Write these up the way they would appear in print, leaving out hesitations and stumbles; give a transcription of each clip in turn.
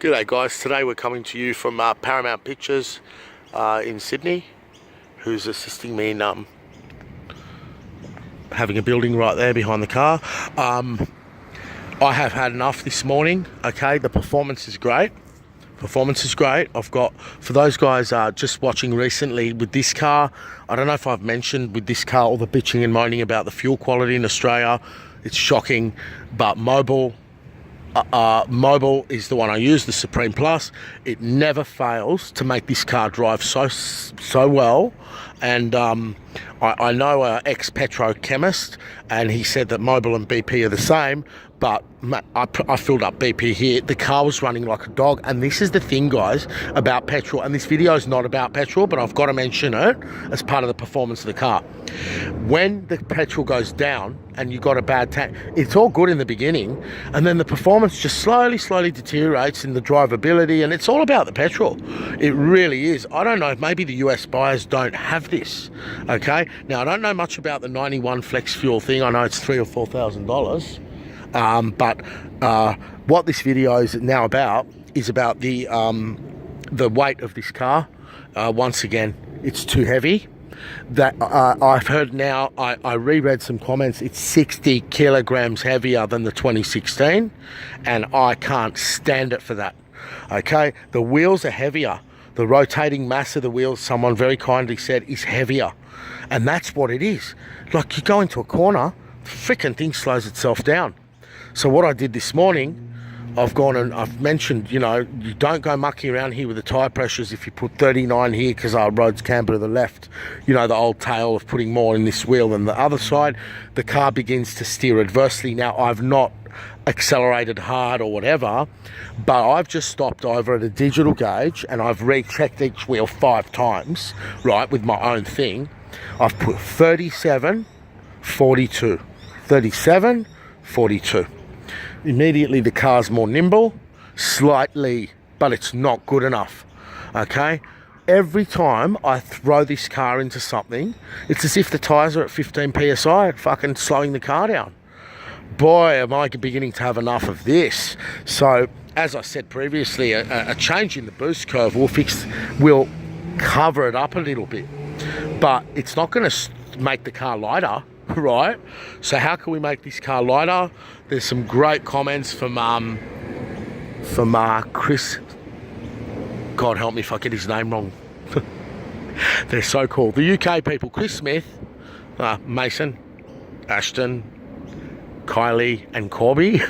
G'day guys, today we're coming to you from Paramount Pictures in Sydney, who's assisting me in having a building right there behind the car. I have had enough this morning, okay? The performance is great. I've got, for those guys just watching recently with this car, I don't know if I've mentioned with this car all the bitching and moaning about the fuel quality in Australia. It's shocking, but Mobile is the one I use, the Supreme Plus. It never fails to make this car drive so well. And I know an ex-petrochemist, and he said that Mobile and BP are the same, but I filled up BP here. The car was running like a dog. And this is the thing, guys, about petrol. And this video is not about petrol, but I've got to mention it as part of the performance of the car. When the petrol goes down and you got a bad tank, it's all good in the beginning, and then the performance just slowly deteriorates in the drivability, and it's all about the petrol. It really is. I don't know, maybe the US buyers don't have this, okay? Now, I don't know much about the 91 flex fuel thing. I know it's $3,000 or $4,000. But what this video is now about is about the weight of this car. Once again, it's too heavy. That I've heard now, I reread some comments, it's 60 kilograms heavier than the 2016, and I can't stand it for that. Okay, the wheels are heavier. The rotating mass of the wheels, someone very kindly said, is heavier, and that's what it is. Like, you go into a corner, the freaking thing slows itself down. So what I did this morning, I've gone and I've mentioned, you know, you don't go mucking around here with the tyre pressures if you put 39 here because our road's camber to the left. You know, the old tale of putting more in this wheel than the other side. The car begins to steer adversely. Now, I've not accelerated hard or whatever, but I've just stopped over at a digital gauge and I've rechecked each wheel 5 times, right, with my own thing. I've put 37, 42, 37, 42. Immediately the car's more nimble, slightly, but it's not good enough, okay? Every time I throw this car into something, it's as if the tyres are at 15 PSI, fucking slowing the car down. Boy, am I beginning to have enough of this. So, as I said previously, a change in the boost curve will cover it up a little bit, but it's not going to make the car lighter. Right, so how can we make this car lighter? There's some great comments from Chris. God help me if I get his name wrong. They're so cool. The UK people: Chris Smith, Mason, Ashton, Kylie, and Corby.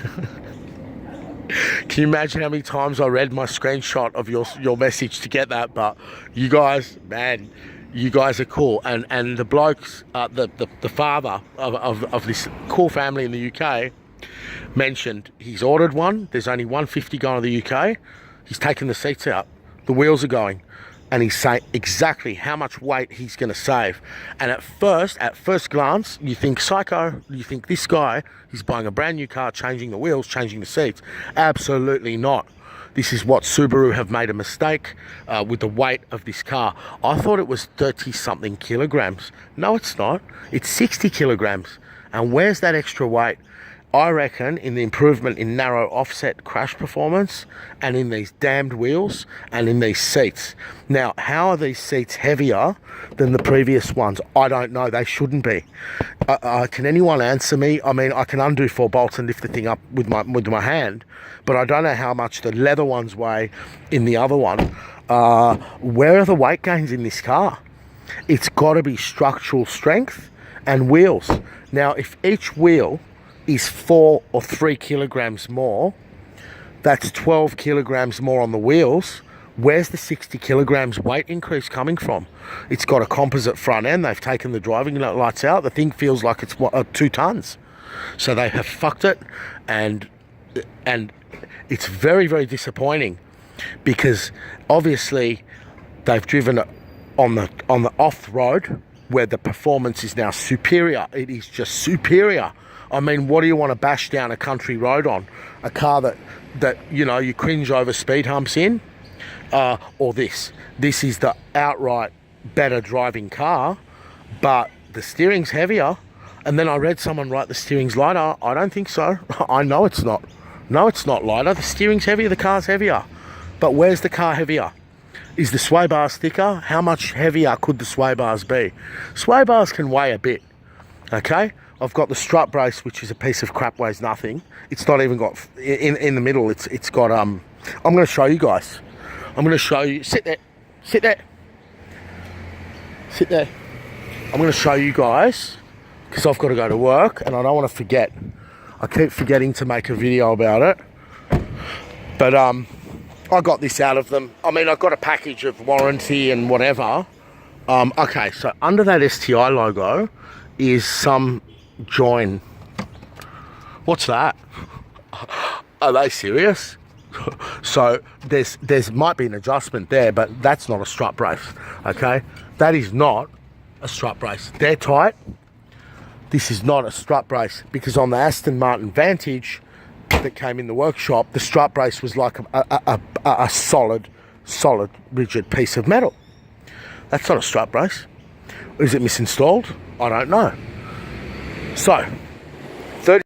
Can you imagine how many times I read my screenshot of your message to get that? But you guys, man, you guys are cool. And the blokes, the father of this cool family in the UK mentioned he's ordered one. There's only 150 going to the UK. He's taken the seats out. The wheels are going. And he's saying exactly how much weight he's going to save. And at first glance, you think psycho. You think this guy, he's buying a brand new car, changing the wheels, changing the seats. Absolutely not. This is what Subaru have made a mistake with the weight of this car. I thought it was 30-something kilograms. No, it's not. It's 60 kilograms. And where's that extra weight? I reckon in the improvement in narrow offset crash performance and in these damned wheels and in these seats. Now, how are these seats heavier than the previous ones? I don't know. They shouldn't be. Can anyone answer me? I mean, I can undo 4 bolts and lift the thing up with my hand, but I don't know how much the leather ones weigh in the other one. Where are the weight gains in this car? It's got to be structural strength and wheels. Now, if each wheel is 4 or 3 kilograms more, that's 12 kilograms more on the wheels. Where's the 60 kilograms weight increase coming from? It's got a composite front end. They've taken the driving lights out. The thing feels like it's 2 tons. So they have fucked it, and it's very, very disappointing because obviously they've driven it on the off-road where the performance is now superior. It is just superior. I mean, what do you want to bash down a country road on? A car that you know, you cringe over speed humps in? Or this? This is the outright better driving car, but the steering's heavier. And then I read someone write the steering's lighter. I don't think so. I know it's not. No, it's not lighter. The steering's heavier, the car's heavier. But where's the car heavier? Is the sway bars thicker? How much heavier could the sway bars be? Sway bars can weigh a bit, okay? I've got the strut brace, which is a piece of crap, weighs nothing. It's not even got, in the middle, it's got, I'm going to show you guys. I'm going to show you, sit there, sit there, sit there. I'm going to show you guys, because I've got to go to work, and I don't want to forget. I keep forgetting to make a video about it. But, I got this out of them. I mean, I got a package of warranty and whatever. Okay, so under that STI logo is some join. What's that? Are they serious? So there's might be an adjustment there, but that's not a strut brace, okay? That is not a strut brace. They're tight. This is not a strut brace, because on the Aston Martin Vantage that came in the workshop, the strut brace was like a solid, rigid piece of metal. That's not a strut brace. Is it misinstalled? I don't know. So